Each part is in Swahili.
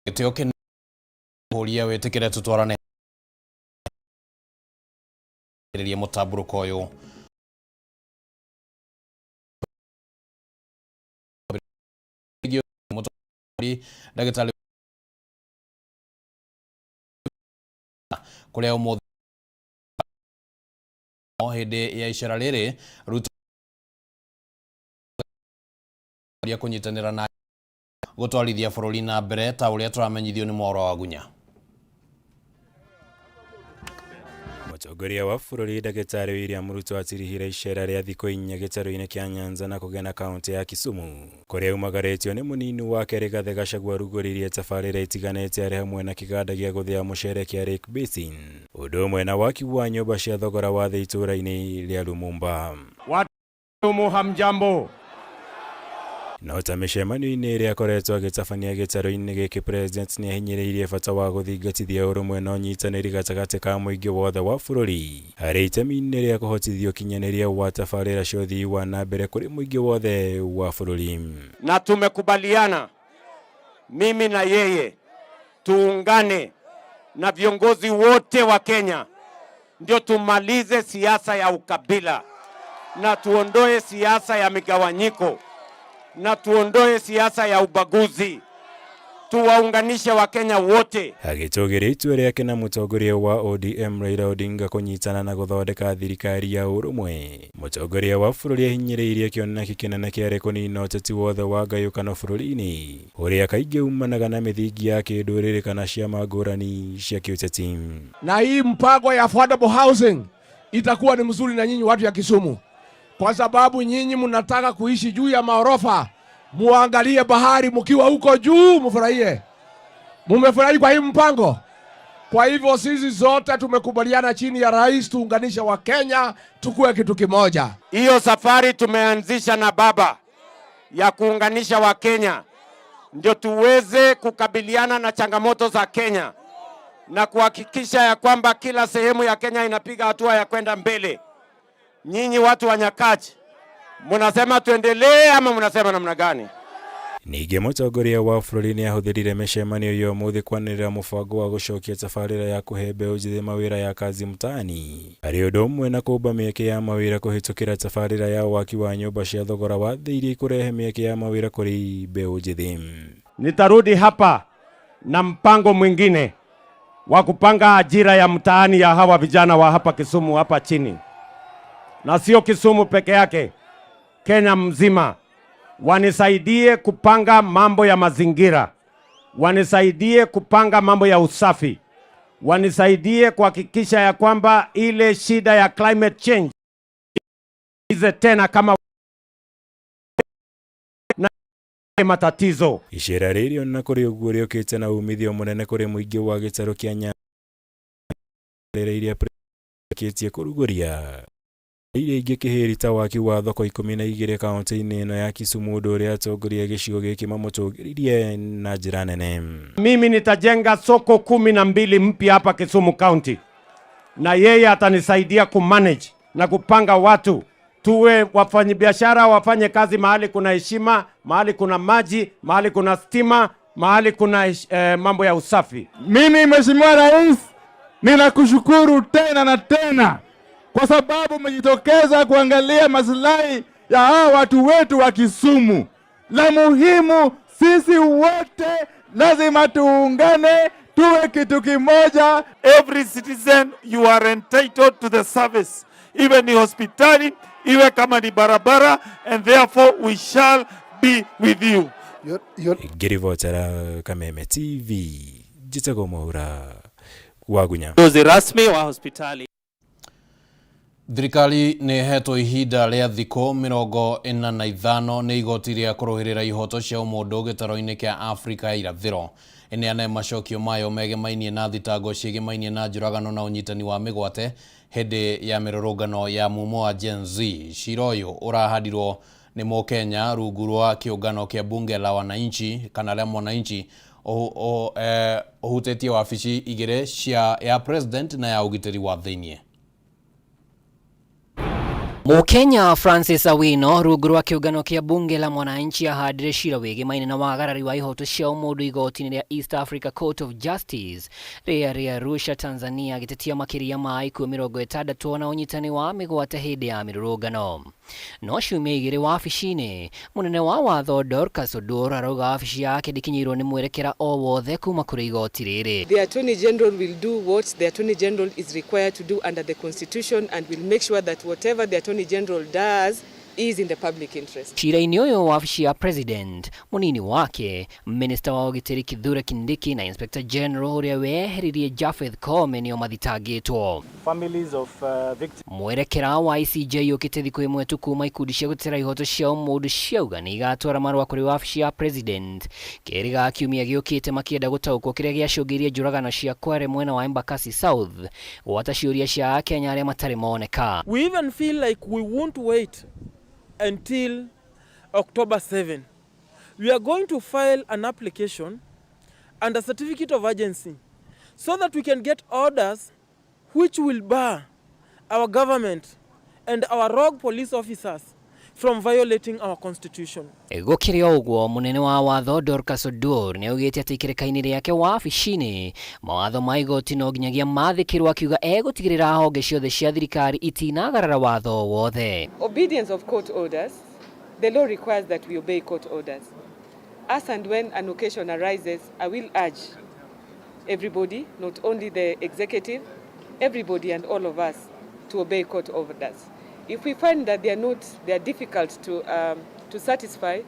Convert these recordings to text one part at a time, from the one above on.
Gĩtĩo kĩnĩhoria wĩtĩkĩre tutwarane mũtambũrũko ũyũ ndagĩtarĩ kũrĩa ũmũthĩ hĩndĩ ya icera rĩrĩ Ruto kũnyitanĩra na gũtwarithia bũrũri na mbere ta ũrĩa tũramenyithio nĩ Maũra wa Gunya. Mũtongoria wa bũrũri Ndagĩtarĩ William Ruto atirihire icera rĩa thikũ 4 gĩtarũ-inĩ kĩa Nyanza na kũgena kaunti ya Kisumu, kũrĩa umagarĩtio nĩ mũnini wake Rigathĩ Gachagua rugũririe tabarĩra itiganĩte arĩ hamwe na kĩganda gĩa gũthĩa mũcere kĩa Lake Basin, ũndũ ũmwe na waki wa nyũmba cia thogora wa thĩ itũũra-inĩ rĩa Lumumba. Watu hamjambo. No ta mĩcemanio-inĩ ĩrĩa akoretwo agĩtabania gĩtarũ-inĩ gĩkĩ, President nĩ ahinyĩrĩirie bata wa gũthingatithia ũrũmwe na ũnyitanĩri gatagatĩ ka mũingĩ wothe wa bũrũri harĩ itemi-inĩ rĩa kũhotithia ũkinyanĩria wa tabarĩra cia ũthii wa na mbere kũrĩ mũingĩ wothe wa bũrũri. Na tumekubaliana mimi na yeye tuungane na viongozi wote wa Kenya ndio tumalize siasa ya ukabila na tuondoe siasa ya migawanyiko na tuondoe siasa ya ubaguzi, tuwaunganishe Wakenya wote. Agĩtũgĩria itua rĩake na mũtongoria wa ODM Raila Odinga kũnyitana na gũthondeka thirikari ya ũrũmwe, mũtongoria wa bũrũri ahinyĩrĩirie kĩoneki kĩnene kĩarĩ kũnina ũteti wothe wa ngayũkano bũrũri-inĩ ũrĩa kaingĩ umanaga na mĩthingi ya kĩndũrĩrĩ kana ciama ngũrani cia kĩũteti. Na hii mpango ya affordable housing itakuwa ni mzuri na nyinyi watu ya Kisumu, kwa sababu nyinyi mnataka kuishi juu ya maorofa, muangalie bahari mkiwa huko juu, mfurahie. Mumefurahi kwa hii mpango? Kwa hivyo sisi zote tumekubaliana chini ya rais tuunganisha wa Kenya tukue kitu kimoja. Hiyo safari tumeanzisha na baba ya kuunganisha wa Kenya ndio tuweze kukabiliana na changamoto za Kenya na kuhakikisha ya kwamba kila sehemu ya Kenya inapiga hatua ya kwenda mbele. Nyinyi watu wa Nyakach, munasema tuendelee ama munasema namna gani? Ningĩ mũtongoria wa bũrũri nĩ ahũthĩrire mĩcemanio ĩyo ũmũthĩ kwanĩrĩra mũbango wa gũcokia tabarĩra ya kũhe mbeũ njĩthĩ mawĩra ya kazi mtaani, arĩ ũndũ ũmwe na kũmba mĩeke ya mawĩra kũhĩtũkĩra tabarĩra ya waki wa nyũmba cia thogora wa thĩ iria ikũrehe mĩeke ya mawĩra kũrĩ mbeũ njĩthĩ. Nitarudi hapa na mpango mwingine wa kupanga ajira ya mtaani ya hawa vijana wa hapa Kisumu hapa chini. Na sio Kisumu peke yake, Kenya mzima. Wanisaidie kupanga mambo ya mazingira, wanisaidie kupanga mambo ya usafi, wanisaidie kuhakikisha ya kwamba ile shida ya climate change ize tena kama na matatizo. Icera rĩrĩ ona kũrĩ ũguo rĩũkĩte na umithio mũnene kũrĩ mũingĩ wa gĩtarũ kĩa Nyanza iria kĩtie kũrugũria iria ingĩ kĩhĩrita waki wa thoko 12 kaunti-inĩ ĩno ya Kisumu, ũndũ ũrĩa atongoria gĩcigo gĩkĩ mamũtũgĩririe na njĩra nene. Mimi nitajenga soko 12 mpya hapa Kisumu County, na yeye atanisaidia kumanage na kupanga watu, tuwe wafanyabiashara wafanye kazi mahali kuna heshima, mahali kuna maji, mahali kuna stima, mahali kuna mambo ya usafi. Mimi Mheshimiwa Rais, ninakushukuru tena na tena kwa sababu umejitokeza kuangalia maslahi ya hawa watu wetu wa Kisumu. La muhimu, sisi wote lazima tuungane, tuwe kitu kimoja. Every citizen, you are entitled to the service, even in hospitality, iwe kama ni barabara, and therefore we shall be with you. Ngĩribotera Kameme TV, njĩtagwo Maũra wa Gunya. Dozi rasmi wa hospitali. Thirikari nĩ hetwo ihinda rĩa thikũ 45 nĩ igoti rĩa kũrũĩrĩra ihoto cia ũmũndũ gĩtaro-inĩ kĩa Afrika ya irathĩro. Ĩneane macokio mayo megemainie na thitango ciĩgemainie na njũragano na ũnyitani wa mĩgwate hĩndĩ ya mĩrũrũngano ya mumo wa Gen Z. Cira ũyũ ũrahadirwo nĩ Mũkenya rungu rwa kĩũngano kĩa bunge la wananchi kana la mwananchi ũhutĩtie wabici igĩrĩ cia ya president na ya ũgitĩri wa thĩinĩ. Mukenya Francis Awino rungu rwa kiungano kia bunge la mwananchi ahandire cira wigimaine na wagarari wa ihoto cia mundu igoti-ini ria East Africa Court of Justice ria Arusha, Tanzania, agitetia makiria ma ikuũ 60 na unyitani wa migwate hindi ya mirurungano. No ciumia igiri wabici-ini, munene wa watho Dorcas Oduor arauga wabici yake ndikinyirwo ni mwerekera o wothe kuma kuri igoti riri. The Attorney General will do what the Attorney General is required to do under the Constitution and will make sure that whatever the Attorney General does is in the public interest. Cira-ini uyu wabici ya President, munini wake, Minister wa ugitiri Kithure Kindiki na Inspector General uria weheririe Japheth Koome nio mathitangitwo. Families of victims. Mwerekera wa ICJ ukite thikũ imwe tu kuma ikundi cia gutira ihoto cia mundu ciauga ni igatwara marũa kuri wabici ya President keriga kiumia giukite makienda gutaũkwo kiria giacũngĩrĩirie njũragano cia Kware mwena wa Embakasi South gwata ciũria cia Akenya aria matari moneka. We even feel like we won't wait until October 7. We are going to file an application and a certificate of urgency so that we can get orders which will bar our government and our rogue police officers from violating our constitution. Gukiri ogwo munene wa watho Dorcas Oduor ni augite ati ikirekaini riake wabici-ini mawatho ma igoti no nginyagia mathikirwo akiuga egutigirira honge ciothe cia thirikari itinagarara watho wothe. Obedience of court orders. The law requires that we obey court orders. As and when an occasion arises, I will urge everybody, not only the executive, everybody and all of us to obey court orders. If we find that they are difficult to satisfy,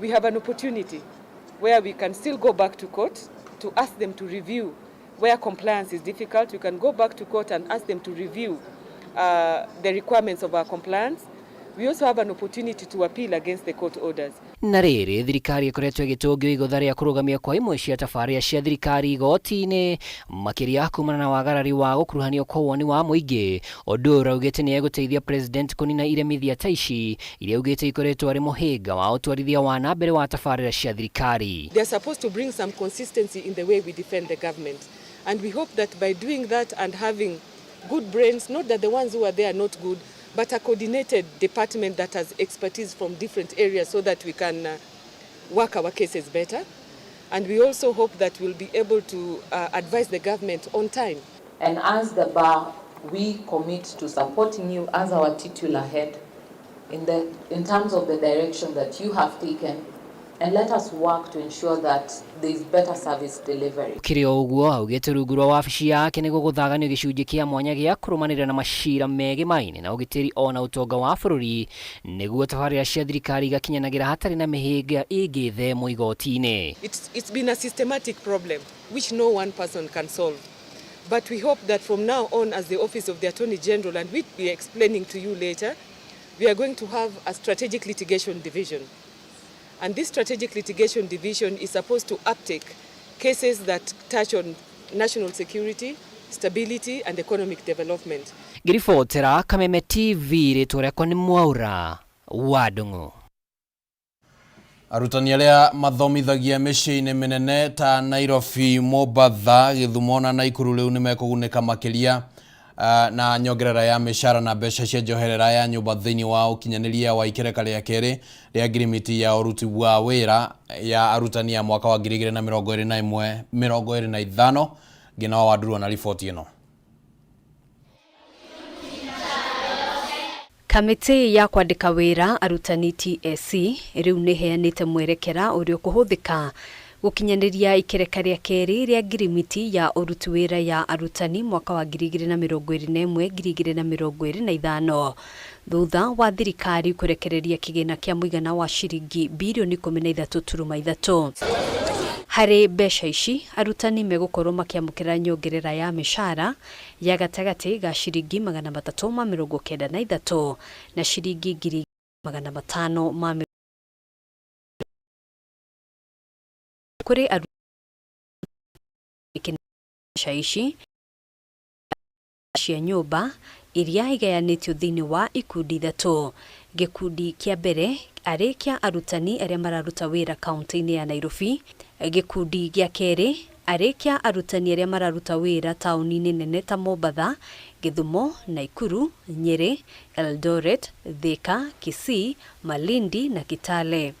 we have an opportunity where we can still go back to court to ask them to review. Where compliance is difficult, we can go back to court and ask them to review the requirements of our compliance. We also have an opportunity to appeal against the court orders. Na riri thirikari ikoretwo igitungio igotha ria kurugamia kwa imwe cia tafaria cia thirikari igoti-ini makiria kumana na wagarari wa gukuruhanio kwa woni wa muingi. Oduor augite ni eguteithia President kunina iremithia ta ici iria augite ikoretwo ari muhinga wa utwarithia wa na mbere wa tafaria cia thirikari. They are supposed to bring some consistency in the way we defend the government, and we hope that by doing that and having good brains, not that the ones who are there are not good, but a coordinated department that has expertise from different areas so that we can work our cases better. And we also hope that we'll be able to advise the government on time. And as the bar, we commit to supporting you as our titular head in terms of the direction that you have taken, and let us work to ensure that there is better service delivery. Kiri ogwo augite rungu rwa wabici yake ni guguthaganio gicunji kia mwanya gia kurumanira na macira megimaine na ugitiri ona utonga wa bururi niguo tabarira cia thirikari igakinyanagira hatari na mihinga igithemo igoti-ini. It's been a systematic problem which no one person can solve. But we hope that from now on, as the Office of the Attorney General, and we'll be explaining to you later, we are going to have a strategic litigation division. And this strategic litigation division is supposed to uptake cases that touch on national security, stability and economic development. Girifotera Kameme TV rĩtwa ni Mwaura Wadungu. Arutani aria mathomithagia mĩciĩ-inĩ mĩnene ta Nairobi, Mombasa, Gĩthumo na Naikuru rĩu nĩmekũgunĩka makĩria na nyongerera ya mĩcara na mbeca cia njoherera ya nyũmba thĩinĩ wa ũkinyanĩria wa ikereka rĩa kerĩ rĩa ngirimiti ya ũruti wa wĩra ya arutani ya mwaka wa 2021-2025. Ngina wa Waduru na riboti ĩno. Kamiti ya kwandĩka wĩra arutani TSC rĩu nĩheanĩte mwerekera ũrĩa ũkũhũthĩka gukinyanĩria ikereka rĩa kerĩ rĩa ngirimiti ya ũruti wĩra ya arutani mwaka wa 2021-2025 thutha wa thirikari kũrekereria kĩgĩna kĩa mũigana wa ciringi birioni 13.3. Harĩ mbeca ici arutani megũkorwo makĩamũkĩra nyongerera ya mĩcara ya gatagatĩ ga ciringi 393 na ciringi 500 kuri arutani cia nyũmba iria igayanĩtio thĩinĩ wa ikundi ithatũ. Gĩkundi kĩa mbere arĩ kĩa arutani arĩa mararuta wĩra kaunti-inĩ ya Nairobi, gĩkundi gĩa kerĩ Arekia arutani arĩa mararuta wĩra taũni-inĩ nene ta Mombatha, Githumo, Naikuru, Nyeri, Eldoret, Thika, Kisii, Malindi na Kitale.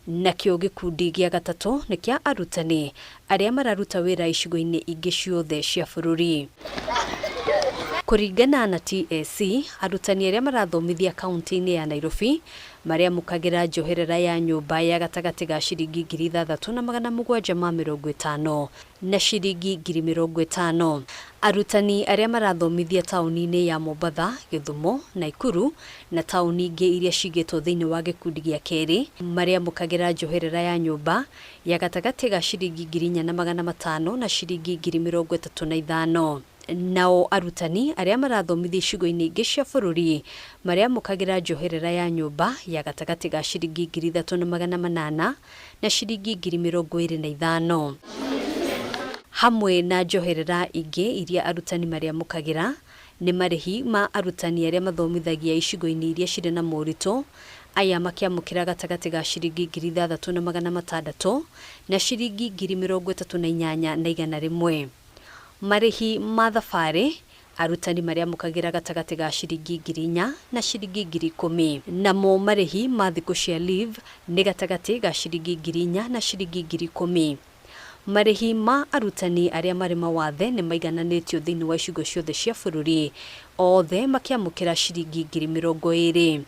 Nakĩo gĩkundi gĩa gatatũ nĩ kĩa arutani arĩa mararuta wĩra icigo-inĩ ingĩ ciothe cia bũrũri. Kũringana na TSC, arutani arĩa marathomithia kaunti-inĩ ya Nairobi marĩa mukagĩra njoherera ya nyũmba ya gatagatĩ ga ciringi 6,750 na ciringi 50,000. Arutani arĩa marathomithia taũni-inĩ ya Mombatha, Githumo, Naikuru na taũni ingĩ iria cigĩtwo thĩinĩ wa gĩkundi gĩa kerĩ marĩa mukagĩra njoherera ya nyũmba ya gatagatĩ ga ciringi 4,500 na ciringi 35,000. Nao arutani arĩa marathomithia icigo-inĩ ingĩ cia bũrũri marĩa mukagĩra njoherera ya nyũmba ya gatagatĩ ga ciringi 3,800 na ciringi 25,000. Hamwe na njoherera ingĩ iria arutani marĩa mukagĩra nĩ marĩhi ma arutani arĩa mathomithagia icigo-inĩ iria cirĩ na moritũ, aya makĩamũkĩra gatagatĩ ga ciringi 6,600 na ciringi 38,100. Marĩhi ma thabarĩ arutani marĩa mukagĩra gatagatĩ ga ciringi 4,000 na ciringi 10,000. Namo marĩhi ma thikũ cia leave nĩ gatagatĩ ga ciringi 4,000 na ciringi 10,000. Marĩhi ma arutani arĩa marĩ mawathe nĩ maigananĩtio thĩinĩ wa icigo ciothe cia bũrũri, othe makĩamũkĩra ciringi 20,000.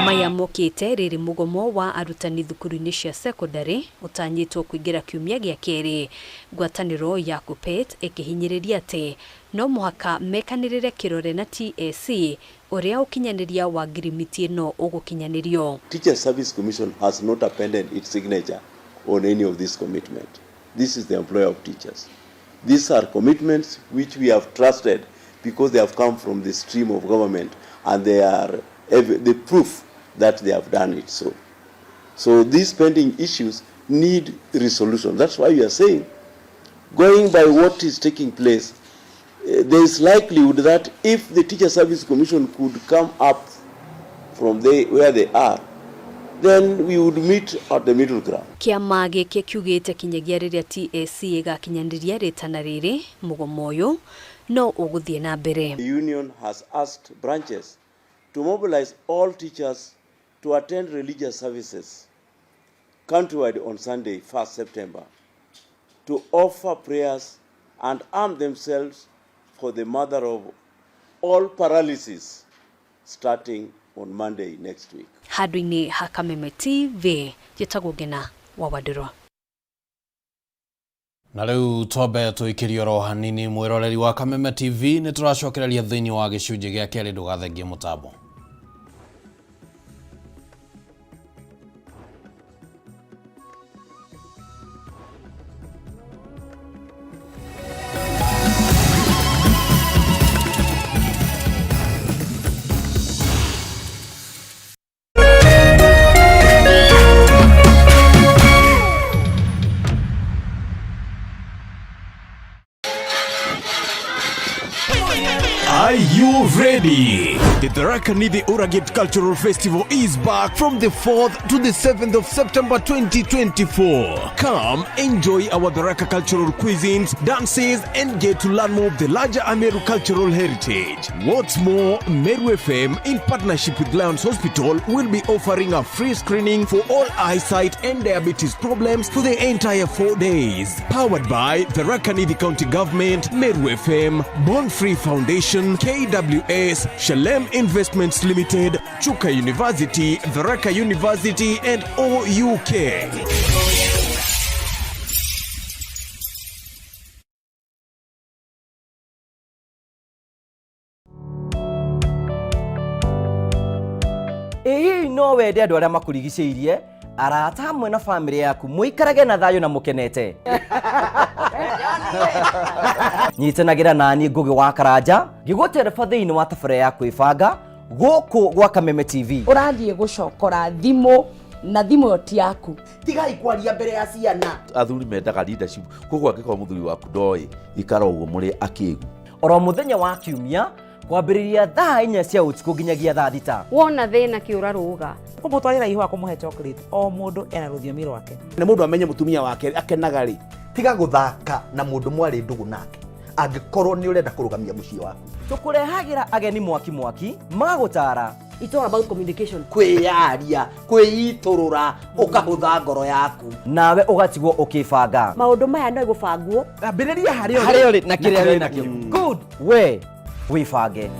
Maya mokĩte rĩrĩ mũgomo wa arutani thukuru-inĩ cia secondary ũtanyĩtwo kũingĩra kiumia gĩa kerĩ. Ngwatanĩro ya KUPPET ĩkĩhinyĩrĩria atĩ no mũhaka mekanĩrĩre kĩrore na TSC ũrĩa ũkinyanĩria wa ngirimiti ĩno ũgũkinyanĩrio. Teacher Service Commission has not appended its signature on any of this commitment. This is the employer of teachers. These are commitments which we have trusted because they have come from the stream of government and they are the proof that they have done it so. So these pending issues need resolution. That's why we are saying, going by what is taking place, there is likelihood that if the Teacher Service Commission could come up from where they are, then we would meet at the middle ground. Kĩama gĩkĩ kiugĩte kinyagia rĩrĩa TSC ĩgakinyanĩria rĩtana rĩrĩ mũgomo ũyũ no ũgũthiĩ na mbere. The union has asked branches to mobilize all teachers to attend religious services countrywide on Sunday, 1st September, to offer prayers and arm themselves for the mother of all paralysis starting on Monday next week. Handũ-inĩ ha Kameme TV, njĩtagwo Ngina wa Wadũrwa. Na rĩu twambe tũikĩrio ro hanini mwĩroreri wa Kameme TV nĩ tũracokereria thĩinĩ wa gĩcunjĩ gĩa kerĩ ndũgathengie mũtambo. Are you ready? The Tharaka Nithi Uragit Cultural Festival is back from the 4th to the 7th of September 2024. Come enjoy our Tharaka cultural cuisines, dances, and get to learn more of the larger Ameru cultural heritage. What's more, Meru FM, in partnership with Lions Hospital, will be offering a free screening for all eyesight and diabetes problems for the entire 4 days. Powered by Tharaka Nithi County Government, Meru FM, Born Free Foundation, KWS, Shalem Investments Limited, Chuka University, Tharaka University, and OUK. No wende andũ arĩa makũrigicĩirie, arata hamwe na bamĩrĩ yaku mũikarage na thayũ na mũkenete. Nyitanagĩra naniĩ Ngugi wa Karanja ngĩgũtereba thĩinĩ wa tabarĩra ya kwĩbanga gũkũ gwa Kameme TV. Ũrathiĩ gũcokora thimũ na thimũ ĩyo ti yaku. Tigai kwaria mbere ya ciana. Athuri mendaga leadership. Koguo angĩkorwo mũthuri waku ndoĩ ikara ũguo mũrĩ akĩĩgu. Oro mũthenya wa kiumia kwambĩrĩria thaa 4 cia ũtukũ nginyagia thaa 6. Wona thĩna kĩũra rũga. Kũmũtwarĩra ihũa kũmũhe chocolate o mũndũ ena rũthiomi rwake. Nĩ mũndũ amenye mũtumia wake akenaga rĩ tiga guthaka na mundu mwari ndugu nake angikorwo ni urenda kurugamia muciĩ waku. Tukurehagira ageni mwaki magutara. It's all about communication. Kwiyaria, kwiiturura, ukahutha ngoro yaku. Nawe ugatigwo ukibanga. Maundu maya no igubangwo. Ambiriria hario na kiria nakio. Good. We wibange.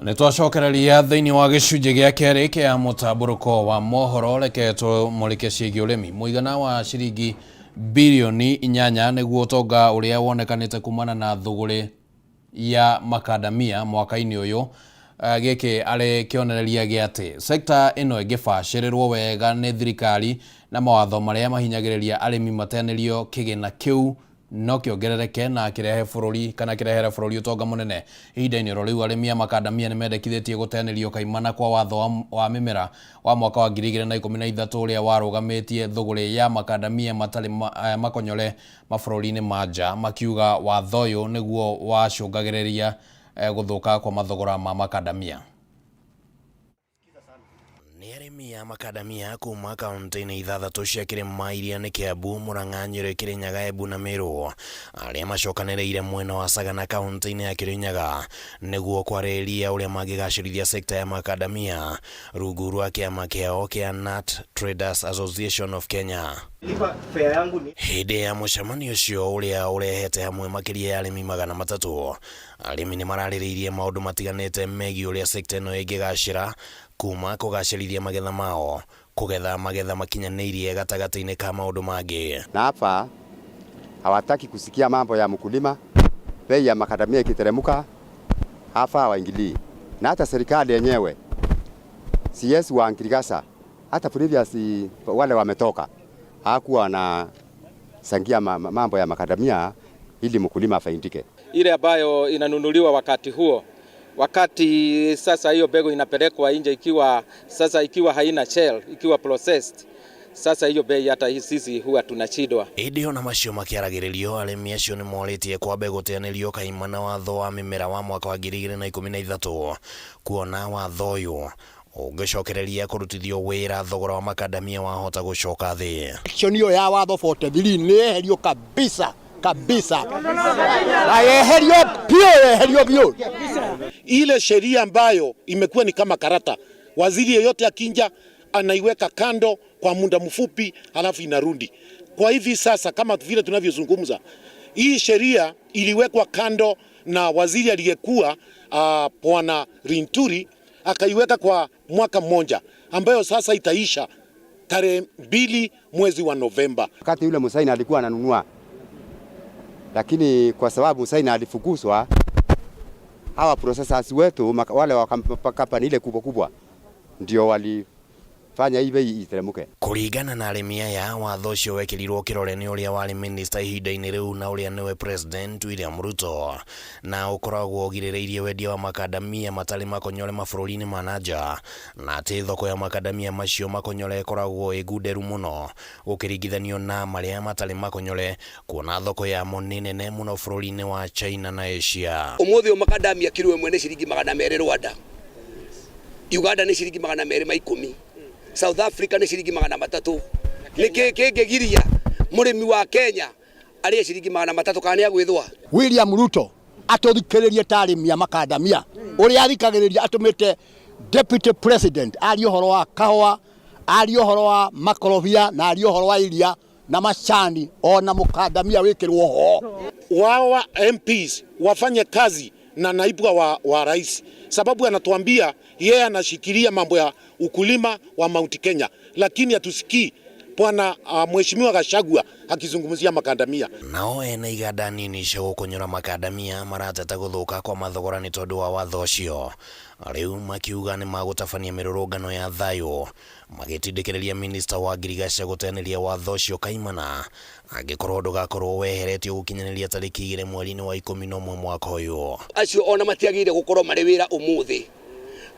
Nitwacokereria thiini wa gicunji gia keri kia mutaburuko wa mohoro reke tumulike ciĩgiĩ ũrĩmi. Mũigana wa ciringi bilioni 8 nĩguo ũtonga ũrĩa wonekanĩte kumana na thũgũrĩ ya makadamia mwaka-inĩ ũyũ. Gĩkĩ arĩ kĩonereria gĩa atĩ sekta ĩno ĩngĩbacĩrĩrwo wega nĩ thirikari na mawatho marĩa mahinyagĩrĩria arĩmi matenĩrio kĩgĩna kĩu no kĩongerereke na kĩrehe bũrũri kana kĩrehere bũrũri ũtonga mũnene. Ihinda-inĩ rĩu arĩmi a makadamia nĩ mendekithĩtie gũtenĩrio kaimana kwa watho wa mĩmera wa mwaka wa 2013 ũrĩa warũgamĩtie thũgũrĩ ya makadamia matarĩ makonyore mabũrũri-inĩ ma nja, makiuga watho ũyũ nĩguo wacũngagĩrĩria gũthũka kwa mathogora ma makadamia. Arĩmi a makadamia kuma kaunti-inĩ 6 cia Kĩrĩma iria nĩ Kiambu, Murang'a, Nyeri, Kirinyaga, Embu na Meru, arĩa macokanĩrĩire mwena wa Sagana kaunti-inĩ ya Kirinyaga nĩguo kwarĩrĩria ũrĩa mangĩgacĩrithia sekta ya makadamia rungu rwa kĩama kĩao kĩa Nut Traders Association of Kenya. Hĩndĩ ya mũcemanio ũcio ũrĩa ũrehete hamwe makĩria ya arĩmi 300, arĩmi nĩ mararĩrĩirie maũndũ matiganĩte megiĩ ũrĩa sekta ĩno ĩngĩgacĩra, kuma kugacĩrithia magetha mao, kugetha magetha makinyanĩirie gatagati-inĩ ka maũndũ mangĩ. Na hapa hawataki kusikia mambo ya mkulima, bei ya makadamia ikiteremka hapa hawaingilii. Na hata serikali yenyewe CS wa Nkirigasa, hata previous wale wametoka, hakuwa wanasangia mambo ya makadamia ili mkulima afaidike. Ile ambayo inanunuliwa wakati huo, wakati sasa hiyo bego inapelekwa nje ikiwa haina shell, ikiwa processed, sasa hiyo bei hata sisi huwa tunachidwa. Idio na macio makiaragĩrĩrio, arĩmi acio nĩ morĩtie kwambe gũteanĩrio kaimana watho wa mĩmera wa mwaka wa 2013 kuona watho ũyũ ũngĩcokereria kũrutithio wĩra thogora wa makadamia wahota gũcoka thĩ. Action hiyo ya watho 43 nĩ eherio kabisa. Na eherio pio. Ile sheria ambayo imekuwa ni kama karata, waziri yeyote akinja anaiweka kando kwa muda mfupi halafu inarudi. Kwa hivi sasa kama vile tunavyozungumza, hii sheria iliwekwa kando na waziri aliyekuwa Bwana Rinturi akaiweka kwa mwaka mmoja, ambayo sasa itaisha tarehe 2 mwezi wa Novemba. Wakati yule Musaini alikuwa ananunua, lakini kwa sababu Musaini alifukuzwa, hawa processors wetu wale wa kampani ile kubwa ndio walifanya hii bei iteremke. Kũringana na arĩmi aya, watho ũcio wekĩrirwo kĩrore nĩ ũrĩa warĩ minister ihinda-inĩ rĩu na ũrĩa nĩwe President William Ruto, na ũkoragwo ũgirĩrĩirie wendia wa makadamia matarĩ makonyore mabũrũri-inĩ ma nanja, na atĩ thoko ya makadamia macio makonyore ĩkoragwo ĩgunderu mũno ũkĩringithanio na marĩa matarĩ makonyore, kuona thoko yamo nĩ nene mũno bũrũri-inĩ wa China na Asia. Ũmũthĩ makadamia kilo ĩmwe nĩ ciringi 200 Rwanda, Uganda nĩ ciringi 210, South Africa nĩ ciringi 300. Nĩkĩ kĩngĩgiria mũrĩmi wa Kenya arĩ ciringi 300 kana nĩ agwĩthwa? William Ruto atũthikĩrĩrie ta arĩmi a makadamia, ũrĩa athikagĩrĩria atũmĩte deputy president ario horo wa kahũa, ario horo wa makorobia na ario horo wa iria na macani ona mukadamia wĩkĩrwo ho. Wawa MPs wafanye kazi na naibu wa rais, sababu anatuambia yeye anashikilia mambo ya ukulima wa Mount Kenya, lakini hatusikii Bwana Mheshimiwa Gachagua akizungumzia makadamia. Nao ene iganda nini cia gũkonyora makadamia marateta gũthũka kwa mathogora nĩ tondũ wa watho ũcio. Rĩu makiuga nĩ magũtabania mĩrũrũngano ya thayũ magĩtindĩkĩrĩria minister wa ngirigaca gũteanĩria watho ũcio kaimana angĩkorwo ndũgakorwo weheretio gũkinyanĩria tarĩki 2 mweri-inĩ wa 11 mwaka ũyũ. Acio ona matiagĩrĩire gũkorwo marĩ wĩra ũmũthĩ.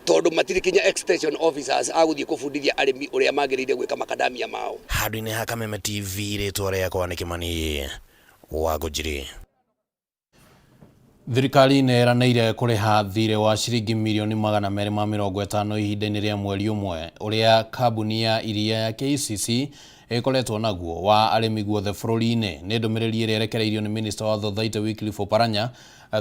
tondu matiri kinya extension officers aguthie kubundithia arimi uria magirire gwika makadamia mao. Handũ-inĩ ha Kameme TV rĩtwa rĩakwa nĩ Kĩmani wa Ngũnjiri. Thirikari nĩeranĩire kũrĩha thirĩ wa ciringi mirioni 250 ihinda-inĩ rĩa mweri ũmwe ũrĩa kambuni ya iria ya KCC ĩkoretwo naguo wa arĩmi guothe bũrũri-inĩ. Nĩ ndũmĩrĩri ĩrĩa ĩrekereirio nĩ Minister wa Thothaitĩ Wycliffe Oparanya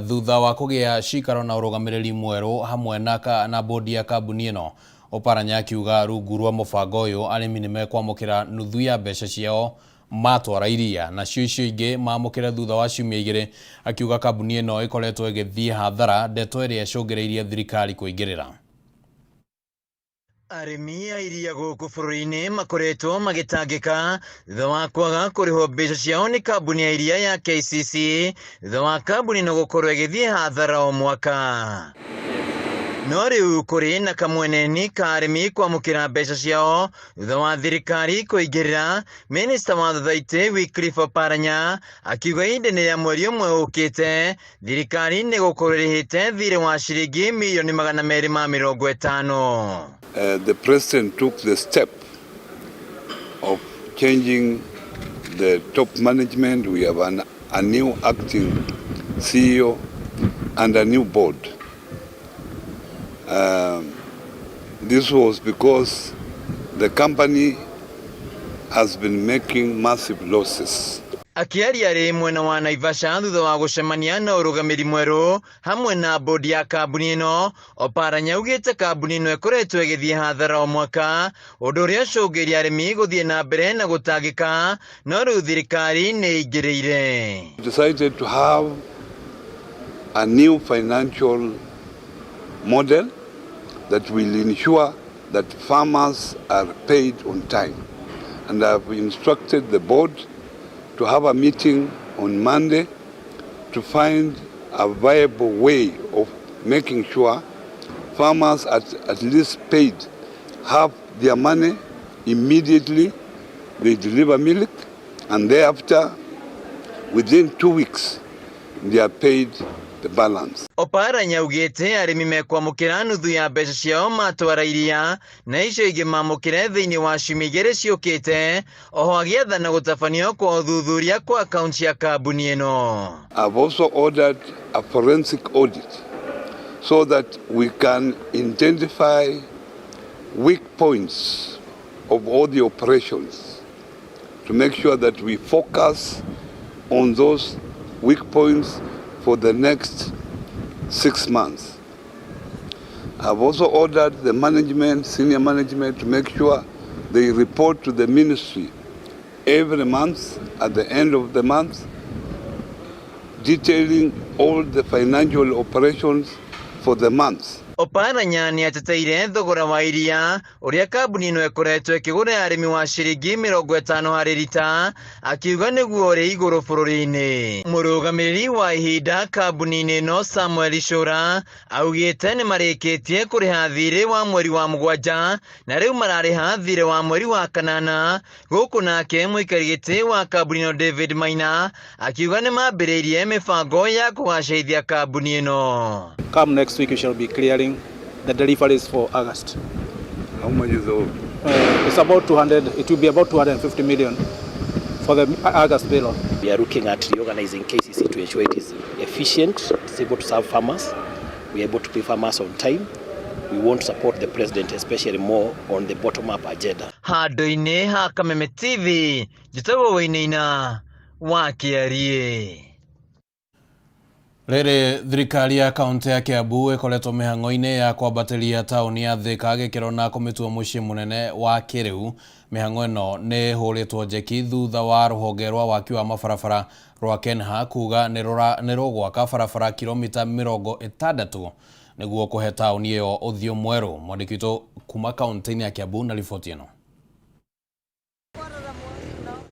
thutha wa kũgĩa cikaro na ũrũgamĩrĩri mwerũ hamwe na bodi ya kambuni ĩno. Oparanya akiuga rungu rwa mũbango ũyũ arĩmi nĩmekwamũkĩra nuthu ya mbeca ciao matwara iria na cio icio ingĩ mamũkĩra thutha wa ciumia 2. Akiuga kambuni ĩno ĩkoretwo ĩgĩthiĩ hathara, ndeto ĩrĩa ĩcũngĩrĩirie thirikari kũingĩrĩra. Arĩmi a iria gũkũ bũrũri-inĩ makoretwo magĩtangĩka thutha wa kwaga kũrĩhwo mbeca ciao nĩ kambuni ya iria ya KCC thutha wa kambuni ĩno gũkorwo ĩgĩthiĩ hathara o mwaka. No rĩu kũrĩ na kamweneni ka arĩmi kwamũkĩra mbeca ciao thutha wa thirikari kũingĩrĩra. Minister wa Thothaitĩ Wycliffe Oparanya akiuga ihinda-inĩ rĩa mweri ũmwe ũkĩte thirikari nĩ gũkorwo ĩrĩhĩte thirĩ wa ciringi mirioni 250. The president took the step of changing the top management. We have a new acting CEO and a new board. This was because the company has been making massive losses. Akiaria rĩ mwena wa Naivasha thutha wa gũcemania na ũrũgamĩri mwerũ hamwe na bodi ya kambuni ĩno, Oparanya augĩte kambuni ĩno ĩkoretwo ĩgĩthiĩ hathara o mwaka, ũndũ ũrĩa ũcũngĩrĩirie arĩmi gũthiĩ na mbere na gũtangĩka, no rĩu thirikari nĩ ĩingĩrĩire. Decided to have a new financial model that will ensure that farmers are paid on time, and I have instructed the board to have a meeting on Monday to find a viable way of making sure farmers at least paid have their money immediately. They deliver milk, and thereafter, within 2 weeks, they are paid the balance. Oparanya augĩte arĩmi mekwamũkĩra nuthu ya mbeca ciao matwara iria na icio ingĩ mamũkĩre thĩinĩ wa ciumia 2 ciũkĩte, oho agĩathana gũtabanio kwa ũthuthuria kwa akaunti ya kambuni ĩno. I've also ordered a forensic audit so that we can identify weak points of all the operations to make sure that we focus on those weak points for the next 6 months. I've also ordered the management, senior management, to make sure they report to the ministry every month, at the end of the month, detailing all the financial operations for the month. Oparanya nĩ ateteire thogora wa iria ũrĩa kambuni ĩno ĩkoretwo ĩkĩgũra arĩmi wa ciringi 50 harĩ lita, akiuga nĩguo ũrĩ igũrũ bũrũri-inĩ. Mũrũgamĩrĩri wa ihinda kambuni-inĩ ĩno Samuel Icũra augĩte nĩ marĩkĩtie kũrĩha thirĩ wa mweri wa 7 na rĩu mararĩha thirĩ wa mweri wa 8, gũkũ nake mũikarĩri gĩtĩ wa kambuni ĩno David Maina akiuga nĩ mambĩrĩirie mĩbango ya kũgacĩrithia kambuni ĩno. Come next week, we shall be clearing the deliveries for August. How much is owed? It's about 200. It will be about 250 million for the August bill. We are looking at reorganizing KCC to ensure it is efficient, it's able to serve farmers, we are able to pay farmers on time. We want to support the president, especially more on the bottom-up agenda. Handũ-inĩ ha Kameme TV, njĩtagwo Wainaina wa Kĩarie. Rĩrĩ thirikari ya kaunti ya Kiambu ĩkoretwo mĩhang'o-inĩ ya kwambatĩria taũni ya Thika gĩkĩro na kũmĩtua mũciĩ mũnene wa kĩrĩu. Mĩhang'o ĩno nĩ hũrĩtwo njeki thutha wa rũhonge rwa waki wa mabarabara rwa KENHA kuga nĩ rũgwaka barabara kilomita 60 nĩguo kũhe taũni ĩyo ũthiũ mwerũ. Mwandĩki witũ kuma kaunti-inĩ ya Kiambu na riboti ĩno.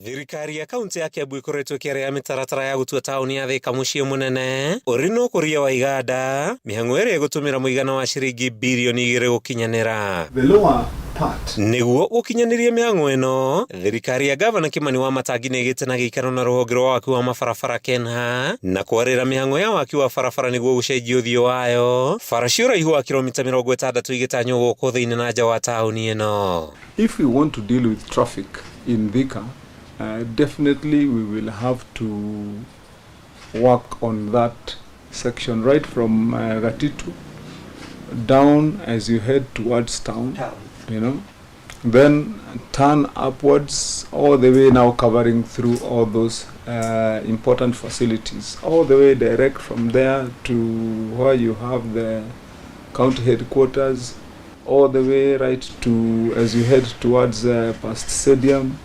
Thirikari ya kaunti ya Kiambu ĩkoretwo ĩkĩarĩrĩria mĩtaratara ya gũtua taũni ya Thika mũciĩ mũnene ũrĩ na ũkũria wa iganda, mĩhang'o ĩrĩa ĩgũtũmĩra mũigana wa ciringi bilioni 2 gũkinyanĩra. The lower part. Niguo gukinyaniria mihango eno thirikari ya Gavana Kimani Wamatangi nigite na gikaro na ruhonge rwa waki wa mabarabara KENHA na kwarira mihango ya waki wa barabara niguo gucenjia uthio wayo faracio raihu wa kilomita 60 igitanyo guku thiini na nja wa tauni eno. If we want to deal with traffic in Thika, definitely we will have to work on that section right from Gatitu down as you head towards town, you know, then turn upwards all the way, now covering through all those important facilities, all the way direct from there to where you have the county headquarters, all the way right to as you head towards past stadium,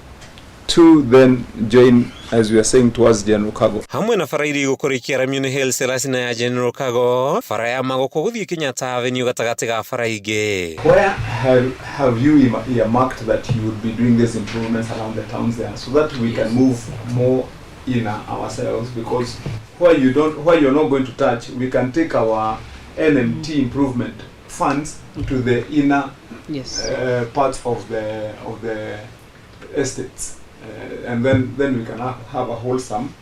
to then join as we are saying towards General Cargo. Hamwe na farairi gukurikia Ramune Hill Selassie na ya General Cargo, fara ya magoko guthii Kenyatta Avenue gatagati ga faraige. Where have you earmarked that you would be doing these improvements around the towns there so that we can move more in ourselves, because where you're not going to touch, we can take our NMT improvement funds to the inner parts of the estates. And then we can have a wholesome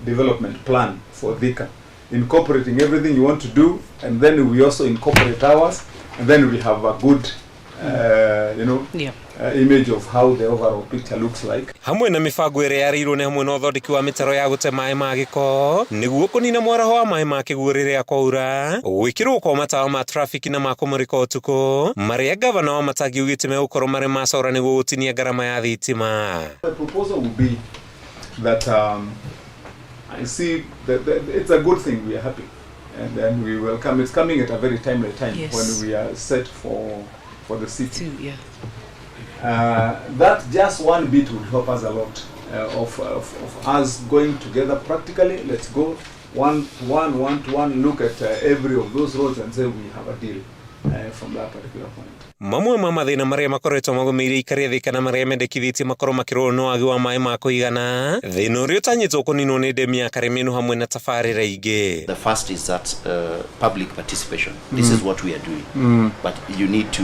development plan for Thika, incorporating everything you want to do, and then we also incorporate ours, and then we have a good image of how the overall picture looks like. Hamwe na mifango ire yarirwo ne hamwe no thondeki wa mitaro ya gute mai ma giko niguo kunina mwaraho wa mai ma kigurire akwaura gwikirwo kwa matawa ma traffic na makumurika utuko maria Gavana Wamatangi ugite me ukoro mare macora niguo gutinia garama ya thitima. The proposal will be that I see that it's a good thing, we are happy, and then we welcome. It's coming at a very timely time when we are set for the city. That just one bit will help us a lot of us going together practically. Let's go one to one, look at every of those roads and say we have a deal from that particular point. Mamwe ma mathina maria makoretwo magumiire ikaria Thika na maria mendekithĩtie makorwo makirwo no agi wa mai ma kuigana thĩna ũrĩa ũtanyĩtwo kũninwo nĩ ndemi ya Karemenu hamwe na tabarĩra ingĩ. The first is that public participation. This is what we are doing, but you need to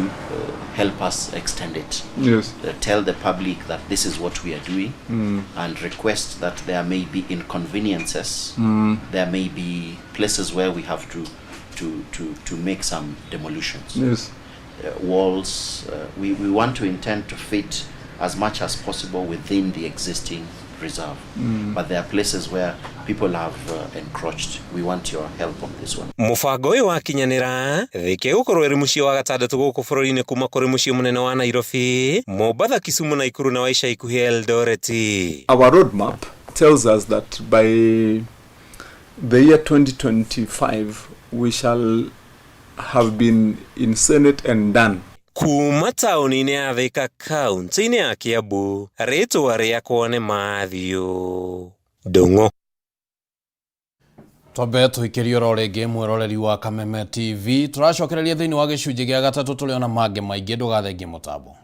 help us extend it. Yes. Tell the public that this is what we are doing, and request that there may be inconveniences. There may be places where we have to make some demolitions. Yes. Walls, we want to intend to fit as much as possible within the existing reserve, but there are places where people have encroached. We want your help on this one. Mufango uyu wakinyanira Thika gukorwo iri mucii wa gatandatu guku bururi-ini kuma kuri mucii munene wa Nairobi, Mombasa, Kisumu, Nakuru na Waisha ikuhi Eldoret. Our roadmap tells us that by the year 2025 we shall have been in Senate and done. Kuma tauni-ini ya Thika kaunti-ini ya Kiambu, rĩtwa rĩakwa nĩ Mathew Ndung'u. Twambe tuikirie ro rĩngĩ mwĩroreri wa Kameme TV tũracokereria thĩinĩ wa gĩcunjĩ gĩa gatatũ tũrĩona mangĩ maingĩ ndũgathengie mũtambo.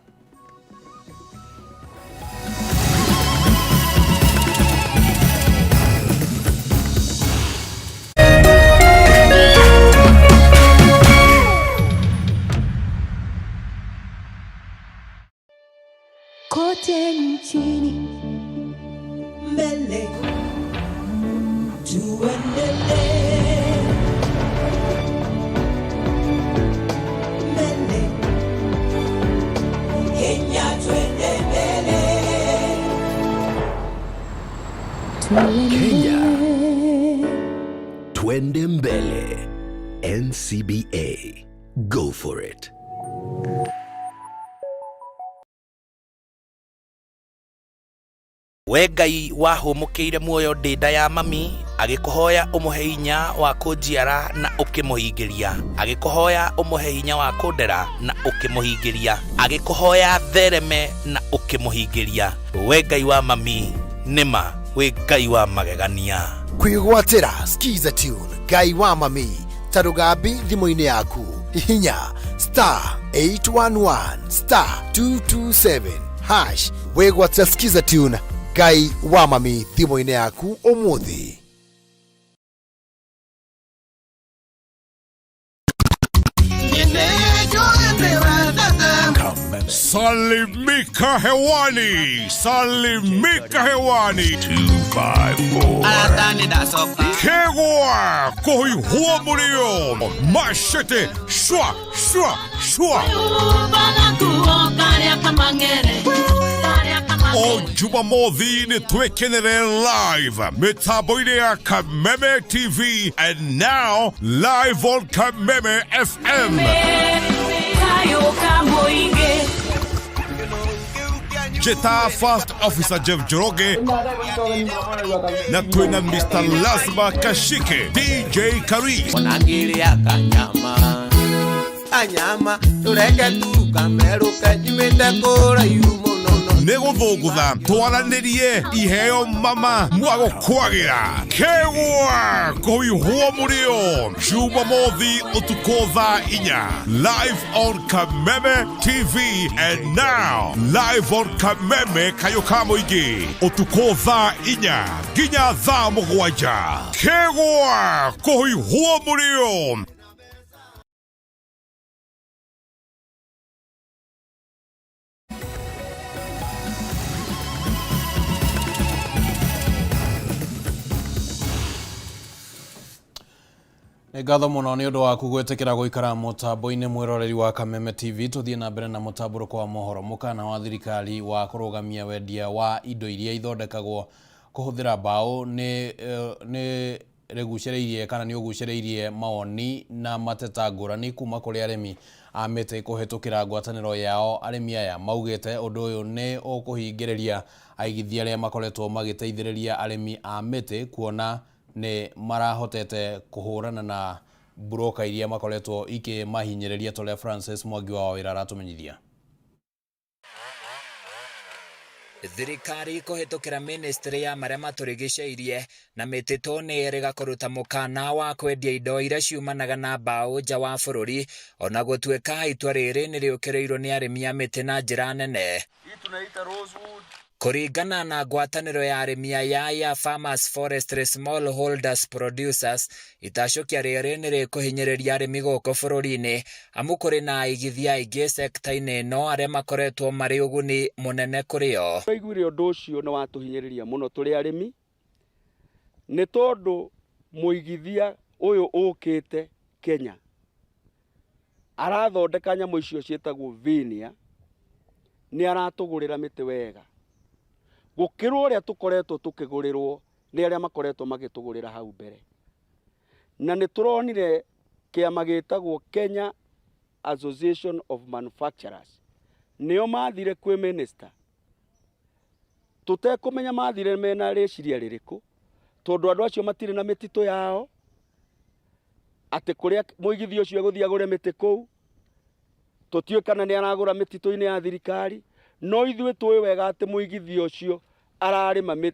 Kote nchini mbele tuendelee, mbele Kenya twende mbele, Kenya twende mbele. NCBA, go for it. We Ngai wahũmũkĩire muoyo ndĩnda ya mami agĩkũhoya ũmũhe hinya wa kũnjiara na ũkĩmũhingĩria, agĩkũhoya ũmũhe hinya wa kũndera na ũkĩmũhingĩria, agĩkũhoya thereme na ũkĩmũhingĩria. We Ngai wa mami nĩma we Ngai wa magegania. Kwĩgwatĩra Skiza Tune Ngai wa mami ta rũgambi thimũ-inĩ yaku, hihinya *811 *227# wĩgwatĩra Skiza Tune Ngai wa mami thimũ-inĩ yaku ũmũthĩ. Salimika hewani, salimika hewani. 254 Kegwa kohi huwa mulio mashete shwa shwa shwa O Jumamothi ni twekenere live mitambo-ini ya Kameme TV and now live on Kameme FM. Jeta First Officer Jeff Joroge na twina Mr. Lazima Kashike DJ Karis anyama tureke tu kameruka jimete kora yumo nego thogutha twaranirie iheo mama mwago kwagira kegwa koihuo murio Jumamothi utuko thaa 4 live on Kameme TV and now live on Kameme Kayoka Muingi utuko thaa 4 nginya thaa 7 kegwa koihuo murio. Ngatho muno ni undu waku gwetekera guikara mutambo-ini mwiroreri wa Kameme TV tuthie na mbere na mutamburuko wa mohoro mukana wa thirikari wa kurugamia wendia wa indo iria ithondekagwo kuhuthira mbao ni regucereirie kana ni ugucereirie maoni na mateta ngurani kuma kuri aremi a miti kuhitukira ngwataniro yao. Aremi aya maugite undu uyu ni ukuhingiriria aigithia aria makoretwo magiteithiriria aremi a miti kuona ni marahotete kuhurana na broka iria makoretwo ikimahinyiriria. Tole Francis Mwangi wa wira aratumenyithia. Thirikari kuhitukira ministry ya maria maturigiceirie na mitito ni erega kuruta mukana wa kwendia indo iria ciumanaga na mbao nja wa bururi ona gutwika itua riri ni riukirirwo ni arimi a miti na njira nene. Tunaita Rosewood. Kuringana na ngwataniro ya arimi aya ya Farmers Forestry Small Holders Producers itacokia riri ni rikuhinyiriria arimi guku bururi-ini amu kuri na aigithia ingi sekta-ini ino aria makoretwo mari uguni munene kurio. Twaiguire undu ucio ni watuhinyiriria muno turi arimi ni tondu muigithia uyu ukite Kenya arathondeka nyamu icio cietagwo vinia ni aratugurira miti wega gukirwo uria tukoretwo tukigurirwo ni aria makoretwo magitugurira hau mbere na ni turonire kiama gitagwo Kenya Association of Manufacturers nio mathire kwi minister tutekumenya mathire mena riciria ririku tondu andu acio matire na mitito yao ati kuria muigithio ucio guthia agure miti kou tutio kana ni aragura mitito-ini ya thirikari no ithuĩ tũĩ wega ati muigithio ucio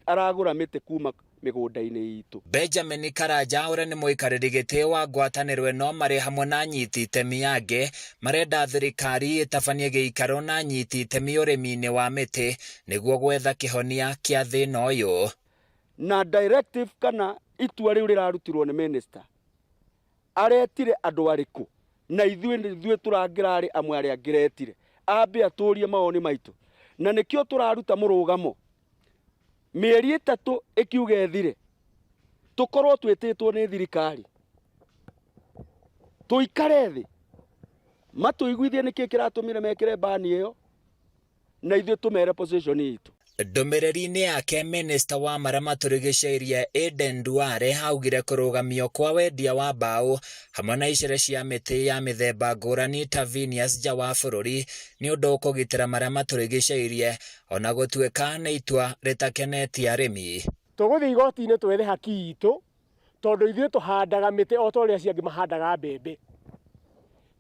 aragura miti kuma migunda-ini itu. Benjamin Karanja uria ni muikariri giti wa ngwataniro ino mari hamwe na nyiti itemi ange marenda thirikari itabanie giikaro na nyiti itemi urimi-ini wa miti niguo gwetha kihonia kia thina uyu. Na directive kana itua riu rirarutirwo ni minister aretire andu ariku na ithuĩ turangirari amwe aria angiretire ambe aturie maoni maitu na nikio turaruta murugamo mieri 3 ikiuga ethire tukorwo twititwo ni thirikari tuikare thi matuiguithie niki kiratumire mekire bani iyo na ithuĩ tumere position itu. Ndumiriri-ini yake minista wa maria maturigiceirie Aden Duale haugire kurugamio kwa wendia wa mbao hamwe na icere cia miti ya mithemba ngurani ta vinias nja wa bururi ni undu ukugitira maria maturigiceirie ona gutwika ni itua ritakenetie arimi. Tuguthii igoti-ini twethe haki itu tondu ithuĩ tuhandaga miti o ta uria ciangi mahandaga mbembe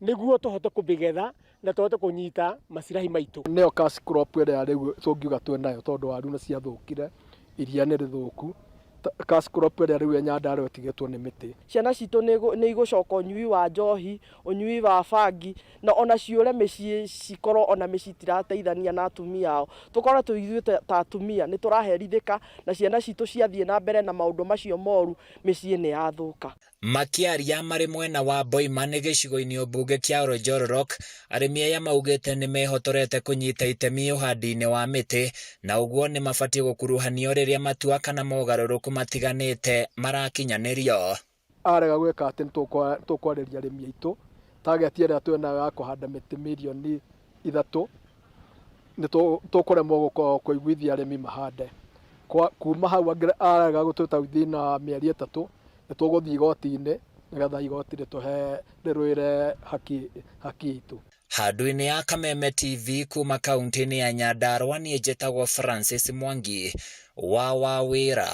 niguo tuhote kubigetha na tuhote kunyita macirahi maitu. Neo cash crop ĩrĩa rĩu tũngiuga twĩ nayo tondu waru nĩ ciathũkire, iria nĩ rĩthũku cash crop ĩrĩa rĩu ya Nyandarua ĩtigĩtwo nĩ mĩtĩ. Ciana citũ nĩ igũcoka ũnyui wa njohi, ũnyui wa bangi, na ona ciũre mĩciĩ cikorwo ona mĩciĩ tirateithania na atumia ao. Tũkorwo tũithuĩ ta atumia nĩ tũraherithĩka na ciana citũ ciathiĩ na mbere na maũndũ macio moru mĩciĩ nĩ yathũka. Makiaria marĩ mwena wa Boimani gĩcigo-inĩ ũmbunge kĩa Oljororok, arĩmi aya maugĩte nĩ mehotorete kũnyita itemi ũhandi-inĩ wa mĩtĩ, na ũguo nĩ mabatiĩ gũkuruhanio rĩrĩa matua kana mogarũrũku matiganĩte marakinyanĩrio. Arega gwĩka atĩ tũkwarĩria arĩmi aitũ, target ĩrĩa twĩnayo ya kũhanda mĩtĩ milioni 3 nĩ tũkũremwo kũiguithia arĩmi mahande. Kuma hau arega gũtũteithia na mĩeri 3 nĩ tũgũthiĩ igoti-inĩ nĩgetha igoti rĩrũĩre haki itũ. Handũ-inĩ ya Kameme TV kuma kaunti-inĩ ya Nyandarua, niĩ njĩtagwo Francis Mwangi wa Wawĩra.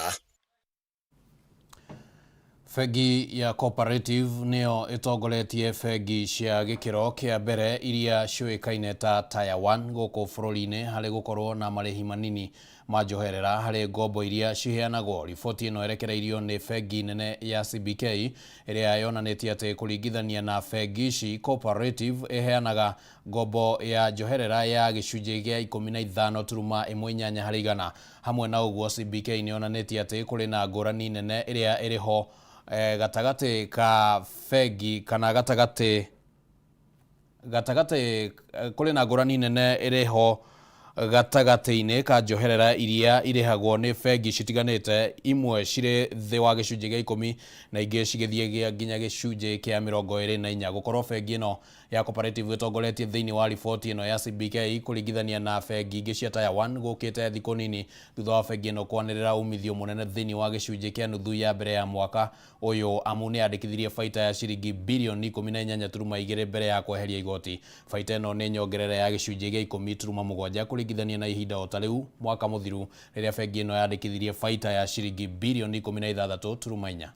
Bengi ya Cooperative nĩyo ĩtongoretie bengi cia gĩkĩro kĩa mbere iria ciũĩkaine ta Tier 1 gũkũ bũrũri-inĩ harĩ gũkorwo na marĩhi manini ma njoherera harĩ ngombo iria ciheanagwo. Riboti ĩno erekereirio nĩ bengi nene ya CBK ĩrĩa yonanĩtie atĩ kũringithania na bengi ici, Cooperative ĩheanaga ngombo ya njoherera ya gĩcunjĩ gĩa 15.18 harĩ igana. Hamwe na ũguo, CBK nĩ yonanĩtie atĩ kũrĩ na ngũrani nene ĩrĩa ĩrĩho gatagatĩ ka bengi kana gatagatĩ kũrĩ na ngũrani nene ĩrĩho gatagatĩ-inĩ ka njoherera iria irĩhagwo nĩ bengi citiganĩte, imwe cirĩ thĩ wa gĩcunjĩ gĩa 10 na ingĩ cigĩthiĩ nginya gĩcunjĩ kĩa 24. Gũkorwo bengi ĩno ya Cooperative ĩtongoretie thĩinĩ wa riboti ĩno ya CBK kũringithania na bengi ingĩ cia Tier 1 gũkĩte thikũ nini thutha wa bengi ĩno kwanĩrĩra umithio mũnene thĩinĩ wa gĩcunjĩ kĩa nuthu ya mbere ya mwaka ũyũ, amu nĩ yandĩkithirie baita ya ciringi birioni 18.2 mbere ya kweheria igoti. Baita ĩno nĩ nyongerera ya gĩcunjĩ gĩa 10.7 kũringithania na ihinda o ta rĩu mwaka mũthiru rĩrĩa bengi ĩno yandĩkithirie baita ya ciringi birioni 16.4.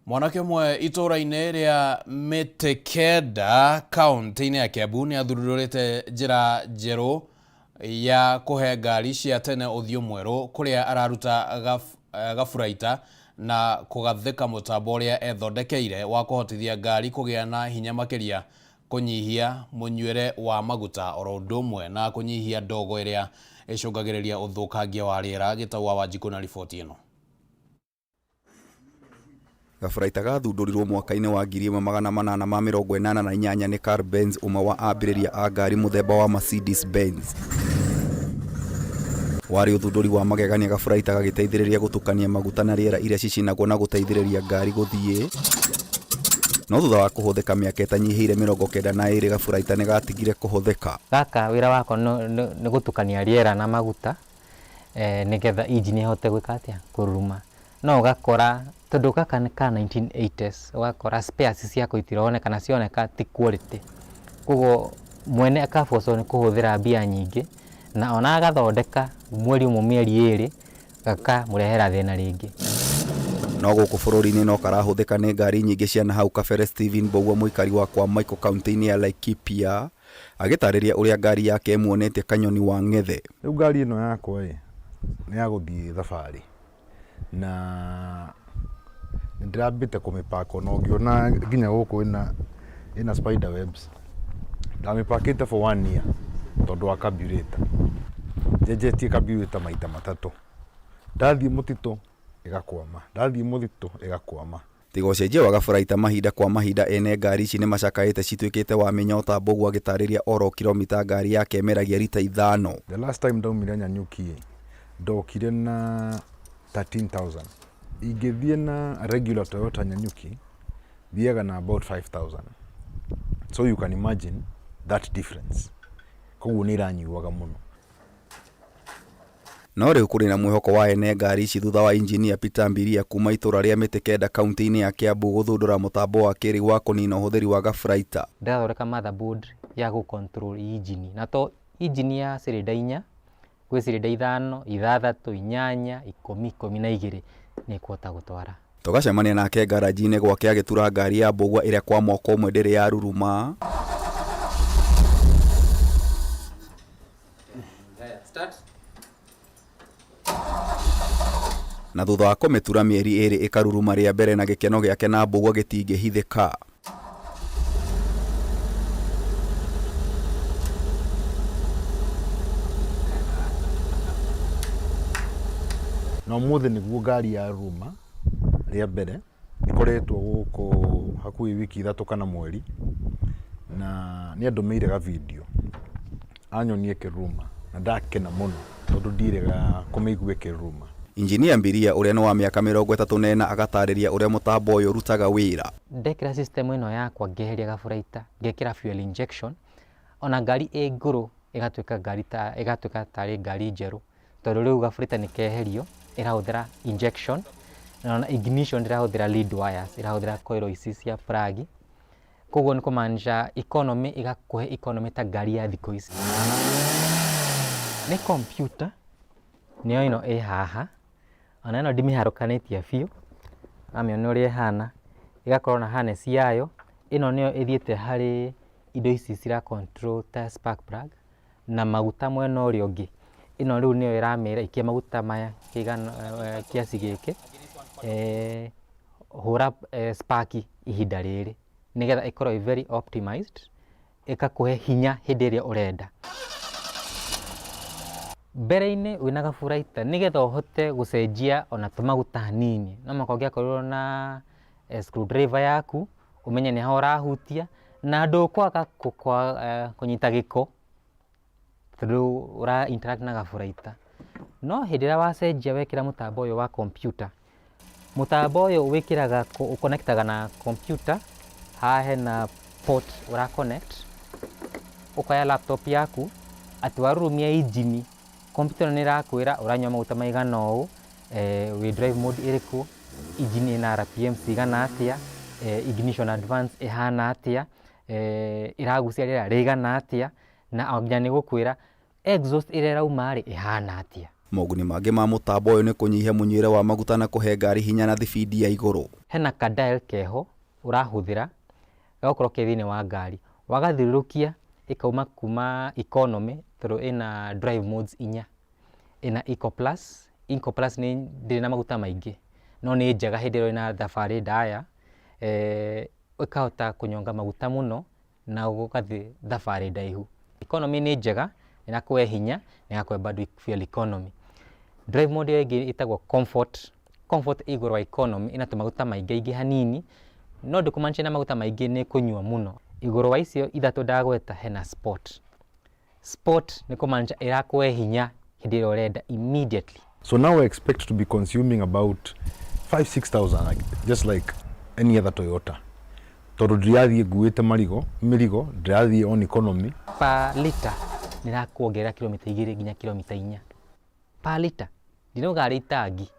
Mwanake mwe itũra-inĩ rĩa Mĩtĩ-Kenda kaunti-inĩ ya Kiambu nĩ athundũrĩte njĩra njerũ ya kũhe ngari cia tene ũthiũ mwerũ kũrĩa araruta gaburaita na kũgathĩka mũtambo ũrĩa ethondekeire wa kũhotithia ngari kũgĩa na hinya makĩria, kũnyihia mũnyuĩre wa maguta oro ũndũ ũmwe na kũnyihia ndogo ĩrĩa ĩcũngagĩrĩria ũthũkangia wa rĩera. Gĩtaũ wa Wanjikũ na riboti ĩno. Gaburaita gathundũrirwo mwaka-inĩ wa 1888 nĩ Carl Benz, ũmwe wa ambĩrĩria a ngari mũthemba wa Mercedes Benz. Warĩ ũthundũri wa magegania, gaburaita gagĩteithĩrĩria gũtukania maguta na rĩera iria cicinagwo na gũteithĩrĩria ngari gũthiĩ. No thutha wa kũhũthĩka mĩaka ĩtanyihĩire 92, gaburaita nĩ gatigire kũhũthĩka. Gaka wĩra wako nĩ gũtukania rĩera na maguta nĩgetha injini ĩhote gwĩka atĩa, kũruruma. No ũgakora tondũ gaka nĩ ka 1980s, ũgakora spares ciako itironeka na cioneka ti quality. Koguo mwene akabocwo nĩ kũhũthĩra mbia nyingĩ, na ona agathondeka mweri ũmwe mĩeri 2 gakamũrehera thĩna rĩngĩ. No gũkũ bũrũri-inĩ no karahũthĩka nĩ ngari nyingĩ cia nahau kabere. Stephen Mbogua, mũikari wa kwa Michael kaunti-inĩ ya Laikipia, agĩtarĩria ũrĩa ngari yake muonete Kanyoni wa Ng'ethe. Rĩu ngari ĩno yakwa nĩ ya gũthiĩ thabarĩ na ndirambĩte kũmĩpaka na ũngĩona nginya gũkũ ĩna spider webs. Ndamĩpakĩte for 1 year tondũ wa carburetor. Njenjetie carburetor maita 3. Ndathiĩ mũtitũ ĩgakwama, ndathiĩ mũtitũ ĩgakwama. Tiga ũcenjia wa gaburaita mahinda kwa mahinda, ene ngari ici nĩ macakaĩte cituĩkĩte wa mĩnyota. Mbũgu agĩtarĩria oro kilomita ngari yake meragia rita 5. The last time ndaumire Nyanyuki ndokire na 13,000. Ingĩthiĩ na regular Toyota Nyanyuki thiaga na about 5,000. So you can imagine that difference. Koguo nĩ iranyuaga mũno. No rĩu kũrĩ na mwĩhoko wa ene ngari ici thutha wa engineer Peter Mbiria kuma itũra rĩa Mĩtĩ-Kenda kaunti-inĩ ya Kiambu gũthundũra mũtambo wa kĩrĩu wa kũnina ũhũthĩri wa gaburaita. Ndathondeka motherboard ya gũcontrol engine, na to engine ya cylinder 4 kwĩ cirinda 5 6 8 10 12 nĩ kuota gũtwara. Tũgacemania nake garaji-inĩ gwake agĩtura ngari ya mbũgua ĩrĩa kwa mwaka ũmwe ndĩrĩ ya ruruma. Na thutha wa kũmĩtura mĩeri 2 ĩkaruruma rĩa mbere na gĩkeno gĩake na mbũgua gĩtingĩhithĩka. Na ũmũthĩ nĩguo ngari ya ruruma rĩa mbere ikoretwo gũkũ hakuhĩ wiki 3 kana mweri, na nĩ andũmĩire ga video anyonie kĩruruma na ndakena mũno tondũ ndirega kũmĩigua kĩruruma. Engineer Mbiria ũrĩa nĩ wa mĩaka 34 agatarĩria ũrĩa mũtambo ũyũ ũrutaga wĩra. Ndekĩra system ĩno yakwa ngĩeheria gaburaita, ngekĩra fuel injection, ona ngari ngũrũ ĩgatuĩka tarĩ ngari njerũ, tondũ rĩu gaburaita nĩ keherio, ĩrahũthĩra injection, na ona ignition ĩrahũthĩra lead wires, ĩrahũthĩra coil ici cia plug. Koguo nĩ kũmaanisha economy ĩgakũhe economy ta ngari ya thikũ ici. Nĩ computer nĩyo ĩno ĩ haha, ona ĩno ndimĩharũkanĩtie biũ, amĩona ũrĩa ĩhana, ĩgakorwo na harness yayo. Ĩno nĩyo ĩthiĩte harĩ indo ici cira control ta spark plug na maguta mwena ũrĩa ũngĩ. Ĩno rĩu nĩyo ĩramĩra ikia maguta maya kiasi gĩkĩ, hũra spark ihinda rĩrĩ, nĩgetha ĩkorwo very optimized, ĩgakũhe hinya hĩndĩ ĩrĩa ũrenda. Mbere-inĩ wĩna gaburaita nĩgetha ũhote gũcenjia ona tũmaguta hanini, no mũhaka ũngĩakorirwo na screwdriver yaku, ũmenye nĩ ha ũrahutia, na ndũkwaga kũnyita gĩko tondũ ũra interact na gaburaita. No hĩndĩ ĩrĩa wacenjia wekĩra mũtambo ũyũ wa computer, mũtambo ũyũ wĩkĩraga ũconnectaga na computer, haha hena port ũra connect, ũkoya laptop yaku, atĩ warurumia engine, computer nĩ ĩrakwĩra ũranyua maguta maigana ũũ, wĩ drive mode ĩrĩkũ, engine ĩna RPM cigana atĩa, ignition advance ĩhana atĩa, ĩragucia rĩera rĩigana atĩa, na nginya nĩ gũkwĩra exhaust ĩrĩa ĩrauma rĩ ĩhana atĩa. Moguni mangĩ ma mũtambo ũyũ nĩ kũnyihia mũnyuĩre wa maguta na kũhe ngari hinya na thibidi ya igũrũ. Hena ka dial keho ũrahũthĩra gakorwo ke thĩinĩ wa ngari, wagathiũrũrũkia ĩkauma kuma economy, tondũ ĩna drive modes 4, ĩna eco plus. Eco plus nĩ ndĩrĩ na maguta maingĩ, no nĩ njega hĩndĩ ĩrĩa ĩna thabarĩ ndaya, ĩkahota kũnyonga maguta mũno na gũgathiĩ thabarĩ ndaihu. Economy nĩ njega, ĩrakũhe hinya na ĩgakũhe bado fuel economy. Drive mode ĩngĩ ĩtagwo comfort. Comfort igũrũ wa economy, ĩna tũmaguta maingĩ hanini, no ndĩkũmaanisha na maguta maingĩ nĩ kũnyua mũno. Igũrũ wa icio 3 ndagweta hena sport. Sport nĩ kũmaanisha ĩrakũhe hinya hĩndĩ ĩrĩa ũrenda immediately. So now I expect to be consuming about 5,000-6,000 just like any other Toyota. Tondũ ndirathiĩ nguĩte mĩrigo, ndirathiĩ on economy. Per liter nĩrakuongerera kilomita 2 nginya kilomita 4. Per liter. Ndinauga harĩ itangi.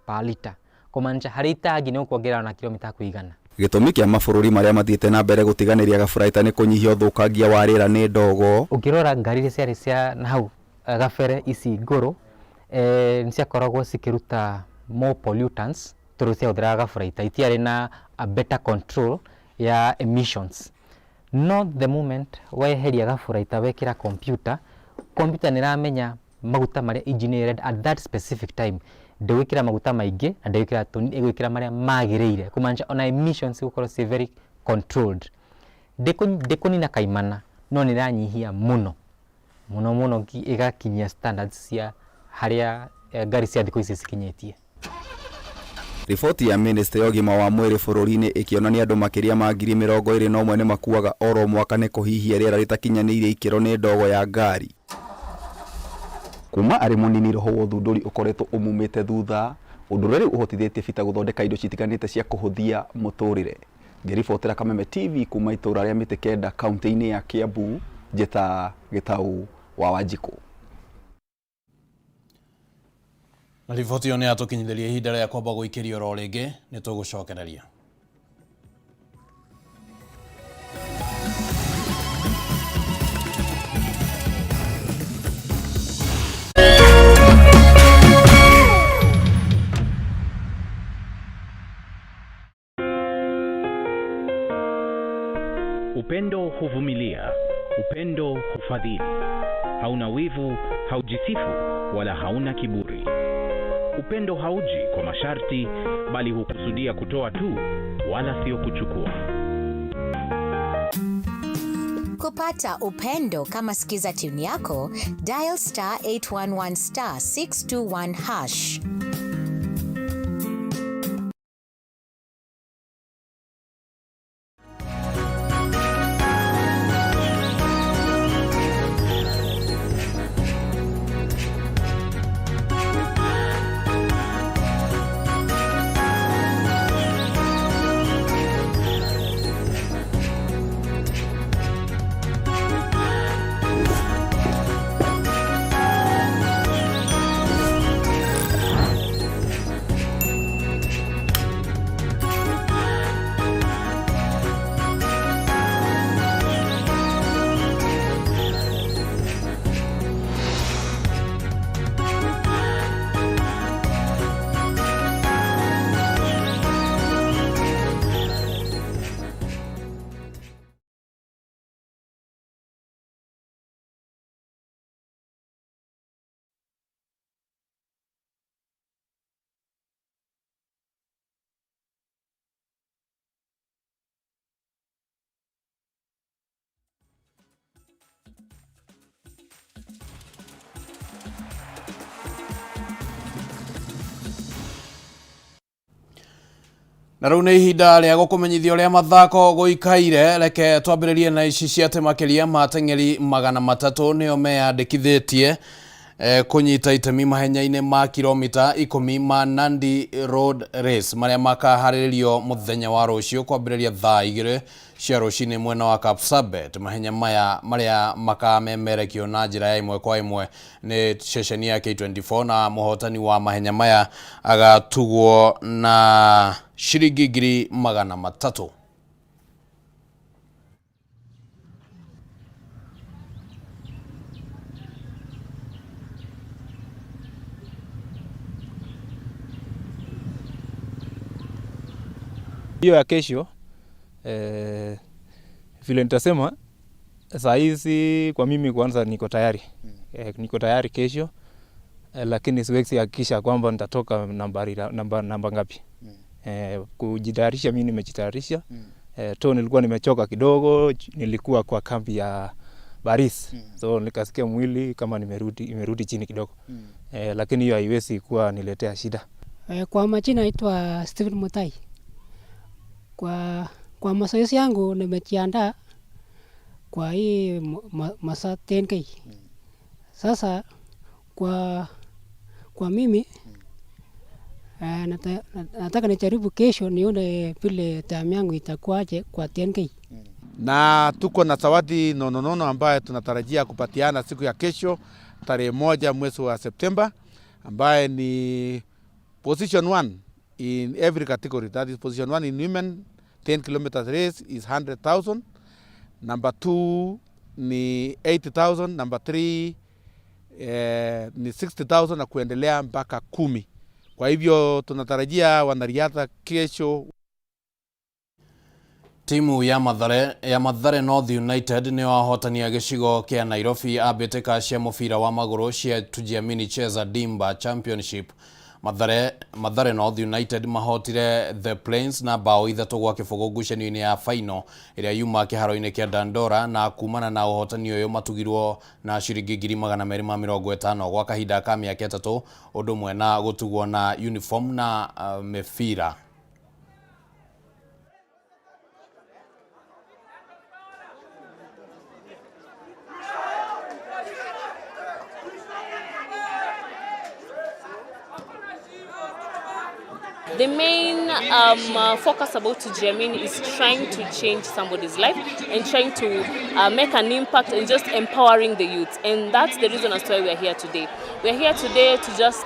Per liter. Kũmaanisha harĩ itangi nĩ ũkuongerera na kilomita kũigana. Gĩtũmi kĩa mabũrũri marĩa mathiĩte na mbere gũtiganĩria gaburaita nĩ kũnyihia ũthũkangia wa rĩera nĩ ndogo. Ũngĩrora ngari iria ciarĩ cia nahau gabere ici ngũrũ, nĩ ciakoragwo cikĩruta more pollutants tondũ ciahũthĩraga gaburaita, itiarĩ na a better control ya emissions. No the moment weheria gaburaita wekĩra computer nĩ ĩramenya maguta marĩa engine ĩrenda at that specific time. Ndĩgwĩkĩra maguta maingĩ na ndĩgwĩkĩra tũnini, ĩgwĩkĩra marĩa magĩrĩire, kũmaanisha ona emissions gũkorwo ci very controlled. Ndĩkũnina kaimana, no nĩ ĩranyihia mũno ĩgakinyia standards cia harĩa ngari cia thikũ ici cikinyĩtie. Riboti ya Ministry ya ũgima wa mwĩrĩ bũrũri-inĩ ĩkĩonania andũ makĩria ma 21,000 nĩ makuaga oro mwaka nĩ kũhihia rĩera rĩtakinyanĩirie ikĩro nĩ ndogo ya ngari. Kuma arĩ mũnini roho wa ũthundũri ũkoretwo ũmumĩte thutha, ũndũ ũrĩa rĩu ũhotithĩtie bita gũthondeka indo citiganĩte cia kũhũthia mũtũrĩre. Ngĩribotera Kameme TV kuma itũra rĩa Mĩtĩ Kenda kaunti-inĩ ya Kiambu, njĩta Gĩtaũ wa Wanjikũ. Na riboti ĩyo nĩ yatũkinyithĩria ihinda rĩa kwamba gũikĩrio oro rĩngĩ, nĩ tũgũcokereria. Upendo huvumilia, upendo hufadhili. Hauna wivu, haujisifu, wala hauna kiburi. Upendo hauji kwa masharti, bali hukusudia kutoa tu, wala sio kuchukua. Kupata upendo kama Skiza tune yako, dial *811*621#. Na rĩu nĩ ihinda rĩa gũkũmenyithia ũrĩa mathako gũikaire. Reke twambĩrĩrie na ici cia atĩ makĩria ma ateng'eri 300 nĩo meyandĩkithĩtie kũnyita itemi mahenya-inĩ ma kilomita 10 ma Nandi Road Race marĩa makaharĩrĩrio mũthenya wa rũciũ kwambĩrĩria thaa 2 cia rũcinĩ mwena wa Kapsabet. Mahenya maya marĩa makamemerekio na njĩra ya ĩmwe kwa ĩmwe nĩ ceceni ya K24, na mũhotani wa mahenya maya agatugwo na shilingi 300,000. Hiyo ya kesho vile nitasema saa hizi kwa mimi kwanza niko tayari. Niko tayari kesho, lakini siwezi hakikisha kwamba nitatoka namba ngapi. Kujitayarisha mimi nimejitayarisha. To nilikuwa nimechoka kidogo, nilikuwa kwa kambi ya Paris. So nikasikia mwili kama nimerudi chini kidogo. Lakini hiyo haiwezi kuwa niletea shida. Kwa majina naitwa Steven Mutai. Kwa mazoezi yangu nimejiandaa kwa hii masaa 10K. Sasa kwa mimi nataka nijaribu kesho nione vile time yangu itakuwaje kwa 10K. Na tuko na zawadi nono ambaye tunatarajia kupatiana siku ya kesho tarehe 1 mwezi wa Septemba, ambaye ni position 1 in every category. That is position 1 in women 10 kilometers race is 100,000. Number 2 ni 80,000. Number 3 ni 60,000 na kuendelea mpaka 10. Kwa hivyo tunatarajia wanariadha kesho. Timu ya Mathare North United nĩ wahotania gĩcigo kĩa Nairobi ambĩtĩka cia mũbira wa magũrũ cia Tujiamini Cheza Dimba Championship. Mathare North United mahotire The Plains na bao 3-0 ngucanio-inĩ ya final ĩrĩa yuma kĩharo-inĩ kĩa Dandora, na kumana na ũhotani ũyũ matugirwo na shilingi 250,000 gwa kahinda ka mĩaka 3, ũndũ ũmwe na gũtugwo na uniform na mĩbira. The main focus about Tujiamini is trying to change somebody's life and trying to make an impact and just empowering the youth. And that's the reason as to why we are here today. We are here today to just